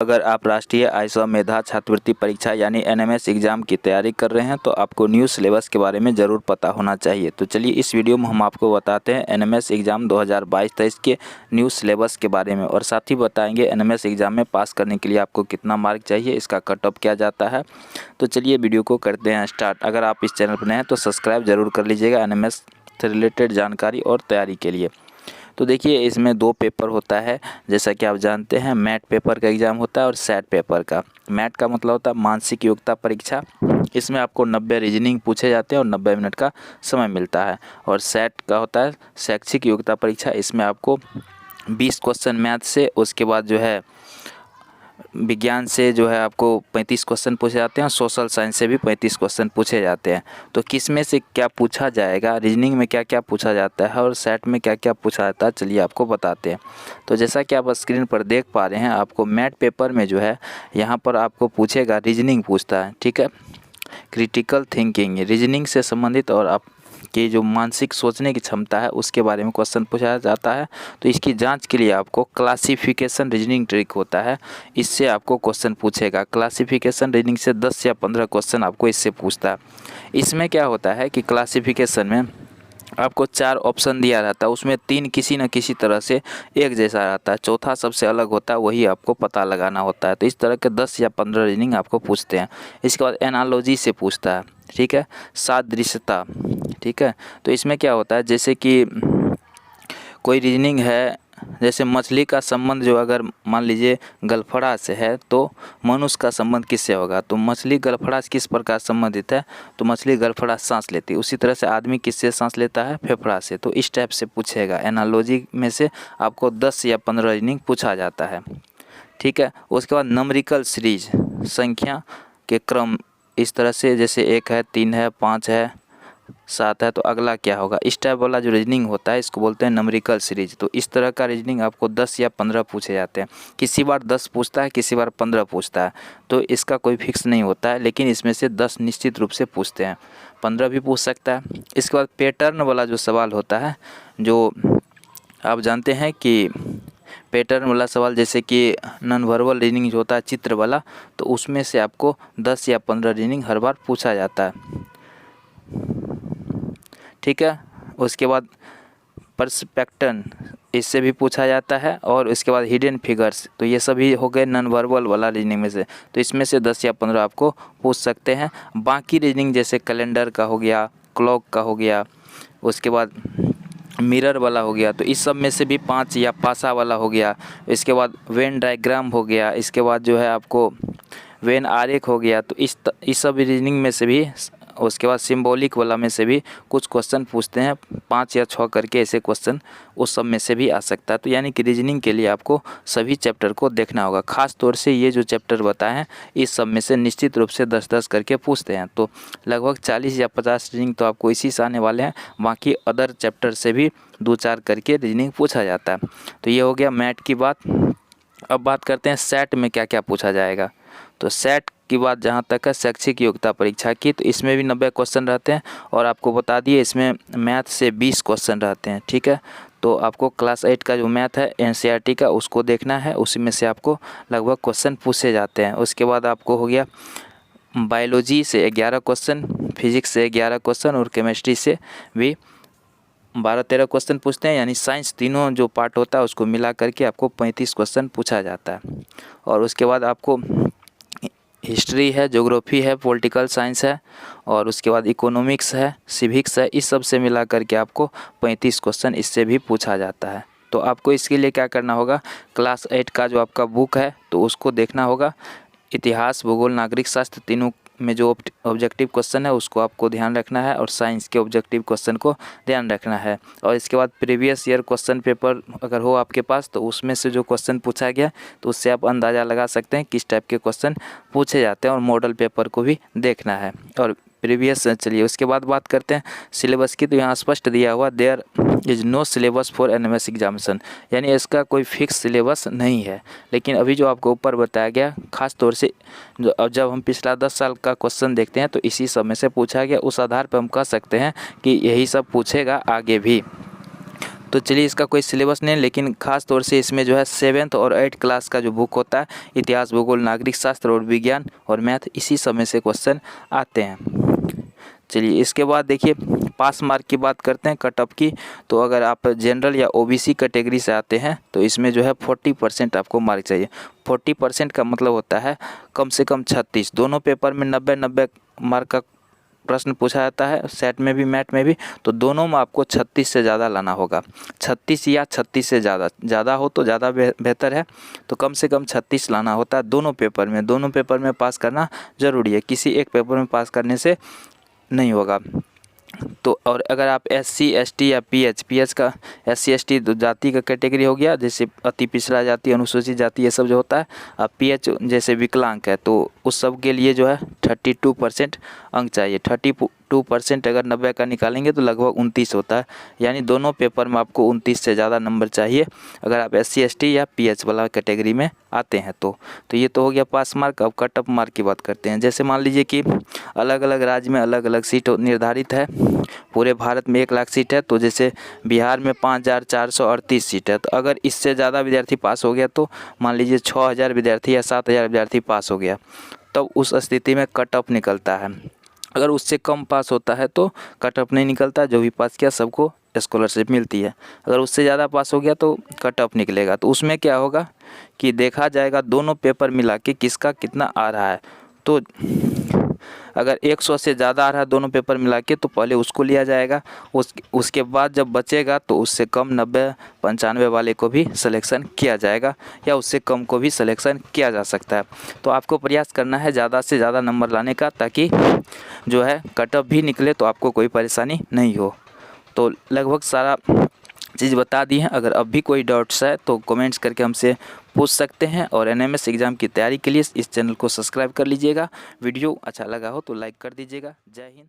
अगर आप राष्ट्रीय आय मेधा छात्रवृत्ति परीक्षा यानी एनएमएस एग्ज़ाम की तैयारी कर रहे हैं तो आपको न्यू सिलेबस के बारे में ज़रूर पता होना चाहिए। तो चलिए इस वीडियो में हम आपको बताते हैं एनएमएस एग्ज़ाम 2022-23 के न्यू सिलेबस के बारे में, और साथ ही बताएंगे एनएमएस एग्ज़ाम में पास करने के लिए आपको कितना मार्क चाहिए, इसका कट ऑफ क्या जाता है। तो चलिए वीडियो को करते हैं स्टार्ट। अगर आप इस चैनल पर नए हैं तो सब्सक्राइब ज़रूर कर लीजिएगा एनएमएस से रिलेटेड जानकारी और तैयारी के लिए। तो देखिए इसमें 2 पेपर होता है, जैसा कि आप जानते हैं मैट पेपर का एग्ज़ाम होता है और सेट पेपर का। मैट का मतलब होता है मानसिक योग्यता परीक्षा, इसमें आपको 90 रीजनिंग पूछे जाते हैं और 90 मिनट का समय मिलता है। और सेट का होता है शैक्षिक योग्यता परीक्षा, इसमें आपको 20 क्वेश्चन मैथ से, उसके बाद जो है विज्ञान से जो है आपको 35 क्वेश्चन पूछे जाते हैं, सोशल साइंस से भी 35 क्वेश्चन पूछे जाते हैं। तो किस में से क्या पूछा जाएगा, रीजनिंग में क्या क्या पूछा जाता है और सेट में क्या क्या पूछा जाता है, चलिए आपको बताते हैं। तो जैसा कि आप स्क्रीन पर देख पा रहे हैं, आपको मैथ पेपर में जो है यहाँ पर आपको पूछेगा रीजनिंग पूछता है, ठीक है। क्रिटिकल थिंकिंग रीजनिंग से संबंधित और आप कि जो मानसिक सोचने की क्षमता है उसके बारे में क्वेश्चन पूछा जाता है। तो इसकी जांच के लिए आपको क्लासिफिकेशन रीजनिंग ट्रिक होता है, इससे आपको क्वेश्चन पूछेगा। क्लासिफिकेशन रीजनिंग से 10 या 15 क्वेश्चन आपको इससे पूछता है। इसमें क्या होता है कि क्लासिफिकेशन में आपको 4 ऑप्शन दिया रहता है, उसमें 3 किसी न किसी तरह से एक जैसा रहता है, चौथा सबसे अलग होता है, वही आपको पता लगाना होता है। तो इस तरह के 10 या 15 रीजनिंग आपको पूछते हैं। इसके बाद एनालॉजी से पूछता है, ठीक है, सादृश्यता, ठीक है। तो इसमें क्या होता है, जैसे कि कोई रीजनिंग है, जैसे मछली का संबंध जो अगर मान लीजिए गलफड़ा से है तो मनुष्य का संबंध किससे होगा, तो मछली गलफड़ा से किस प्रकार संबंधित है, तो मछली गलफड़ा सांस लेती है। उसी तरह से आदमी किससे सांस लेता है, फेफड़ा से। तो इस टाइप से पूछेगा। एनालॉजी में से आपको 10 या 15 रीजनिंग पूछा जाता है, ठीक है। उसके बाद नंबरिकल सीरीज, संख्या के क्रम, इस तरह से जैसे 1 है, 3 है, 5 है, 7 है, तो अगला क्या होगा, इस टाइप वाला जो रीजनिंग होता है इसको बोलते हैं नंबरिकल सीरीज। तो इस तरह का रीजनिंग आपको 10 या 15 पूछे जाते हैं। किसी बार 10 पूछता है, किसी बार 15 पूछता है, तो इसका कोई फिक्स नहीं होता है, लेकिन इसमें से 10 निश्चित रूप से पूछते हैं, 15 भी पूछ सकता है। इसके बाद पैटर्न वाला जो सवाल होता है, जो आप जानते हैं कि पैटर्न वाला सवाल जैसे कि नॉन वर्बल रीजनिंग जो होता है चित्र वाला, तो उसमें से आपको 10 या 15 रीजनिंग हर बार पूछा जाता है, ठीक है। उसके बाद पर्सपेक्टन, इससे भी पूछा जाता है। और इसके बाद हिडन फिगर्स, तो ये सभी हो गए नॉन वर्बल वाला रीजनिंग में से, तो इसमें से 10 या 15 आपको पूछ सकते हैं। बाकी रीजनिंग जैसे कैलेंडर का हो गया, क्लॉक का हो गया, उसके बाद मिरर वाला हो गया, तो इस सब में से भी 5, या पासा वाला हो गया, इसके बाद वेन डायग्राम हो गया, इसके बाद जो है आपको वेन आरेख हो गया। तो इस सब रीजनिंग में से भी, उसके बाद सिंबॉलिक वाला में से भी कुछ क्वेश्चन पूछते हैं, 5 या 6 करके ऐसे क्वेश्चन उस सब में से भी आ सकता है। तो यानी कि रीजनिंग के लिए आपको सभी चैप्टर को देखना होगा। ख़ास तौर से ये जो चैप्टर बताए हैं इस सब में से निश्चित रूप से 10-10 करके पूछते हैं। तो लगभग 40 या 50 रीजनिंग तो आपको इसी से आने वाले हैं, बाकी अदर चैप्टर से भी 2-4 करके रीजनिंग पूछा जाता है। तो ये हो गया मैथ की बात। अब बात करते हैं सेट में क्या क्या पूछा जाएगा। तो सेट की बात जहाँ तक है शैक्षिक योग्यता परीक्षा की, तो इसमें भी 90 क्वेश्चन रहते हैं, और आपको बता दिए इसमें मैथ से 20 क्वेश्चन रहते हैं, ठीक है। तो आपको क्लास 8 का जो मैथ है एनसीईआरटी का, उसको देखना है, उसी में से आपको लगभग क्वेश्चन पूछे जाते हैं। उसके बाद आपको हो गया बायोलॉजी से 11 क्वेश्चन, फिजिक्स से 11 क्वेश्चन, और केमिस्ट्री से भी 12-13 क्वेश्चन पूछते हैं। यानी साइंस तीनों जो पार्ट होता है उसको मिला करके आपको 35 क्वेश्चन पूछा जाता है। और उसके बाद आपको हिस्ट्री है, ज्योग्राफी है, पॉलिटिकल साइंस है, और उसके बाद इकोनॉमिक्स है, सिविक्स है, इस सब से मिला करके आपको 35 क्वेश्चन इससे भी पूछा जाता है। तो आपको इसके लिए क्या करना होगा, क्लास 8 का जो आपका बुक है तो उसको देखना होगा। इतिहास, भूगोल, नागरिक शास्त्र तीनों में जो ऑब्जेक्टिव क्वेश्चन है उसको आपको ध्यान रखना है, और साइंस के ऑब्जेक्टिव क्वेश्चन को ध्यान रखना है। और इसके बाद प्रीवियस ईयर क्वेश्चन पेपर अगर हो आपके पास तो उसमें से जो क्वेश्चन पूछा गया तो उससे आप अंदाज़ा लगा सकते हैं किस टाइप के क्वेश्चन पूछे जाते हैं, और मॉडल पेपर को भी देखना है और प्रीवियस। चलिए उसके बाद बात करते हैं सिलेबस की। तो यहाँ स्पष्ट दिया हुआ there is no syllabus for NMS examination, यानी इसका कोई फिक्स सिलेबस नहीं है। लेकिन अभी जो आपको ऊपर बताया गया, खास तौर से जब हम पिछला 10 साल का क्वेश्चन देखते हैं तो इसी सब में से पूछा गया, उस आधार पर हम कह सकते हैं कि यही सब पूछेगा आगे भी। तो चलिए इसका कोई सिलेबस नहीं, लेकिन ख़ास तौर से इसमें जो है 7th और 8th क्लास का जो बुक होता है, इतिहास, भूगोल, नागरिक शास्त्र और विज्ञान और मैथ, इसी समय से क्वेश्चन आते हैं। चलिए इसके बाद देखिए पास मार्क की बात करते हैं कट ऑफ की। तो अगर आप जनरल या ओबीसी कैटेगरी से आते हैं तो इसमें जो है 40% आपको मार्क चाहिए। 40% का मतलब होता है कम से कम 36। दोनों पेपर में 90-90 मार्क का प्रश्न पूछा जाता है, सेट में भी मैट में भी, तो दोनों में आपको 36 से ज़्यादा लाना होगा। 36 या 36 से ज़्यादा हो तो ज़्यादा बेहतर है। तो कम से कम 36 लाना होता है दोनों पेपर में। दोनों पेपर में पास करना ज़रूरी है, किसी एक पेपर में पास करने से नहीं होगा। तो और अगर आप SC ST या PH का SC ST जाति का कैटेगरी हो गया, जैसे अति पिछड़ा जाति, अनुसूचित जाति, ये सब जो होता है। अब PH जैसे विकलांग है तो उस सब के लिए जो है 32% अंक चाहिए। 32% अगर 90 का निकालेंगे तो लगभग 29 होता है, यानी दोनों पेपर में आपको 29 से ज़्यादा नंबर चाहिए अगर आप SC ST या PH वाला कैटेगरी में आते हैं तो ये तो हो गया पास मार्क। अब कट ऑफ मार्क की बात करते हैं। जैसे मान लीजिए कि अलग अलग राज्य में अलग अलग सीट निर्धारित है। पूरे भारत में 1 लाख सीट है, तो जैसे बिहार में 5438 सीट है। तो अगर इससे ज़्यादा विद्यार्थी पास हो गया, तो मान लीजिए 6000 विद्यार्थी या 7000 विद्यार्थी पास हो गया, तब उस स्थिति में कट ऑफ निकलता है। अगर उससे कम पास होता है तो कट ऑफ नहीं निकलता, जो भी पास किया सबको स्कॉलरशिप मिलती है। अगर उससे ज़्यादा पास हो गया तो कट ऑफ निकलेगा। तो उसमें क्या होगा कि देखा जाएगा दोनों पेपर मिला के किसका कितना आ रहा है। तो अगर 100 से ज़्यादा आ रहा है दोनों पेपर मिला के तो पहले उसको लिया जाएगा। उसके बाद जब बचेगा तो उससे कम 90-95 वाले को भी सिलेक्शन किया जाएगा, या उससे कम को भी सिलेक्शन किया जा सकता है। तो आपको प्रयास करना है ज़्यादा से ज़्यादा नंबर लाने का, ताकि जो है कट ऑफ भी निकले तो आपको कोई परेशानी नहीं हो। तो लगभग सारा चीज़ बता दी है। अगर अब भी कोई डाउट्स है तो कमेंट्स करके हमसे पूछ सकते हैं। और NMS एग्ज़ाम की तैयारी के लिए इस चैनल को सब्सक्राइब कर लीजिएगा। वीडियो अच्छा लगा हो तो लाइक कर दीजिएगा। जय हिंद।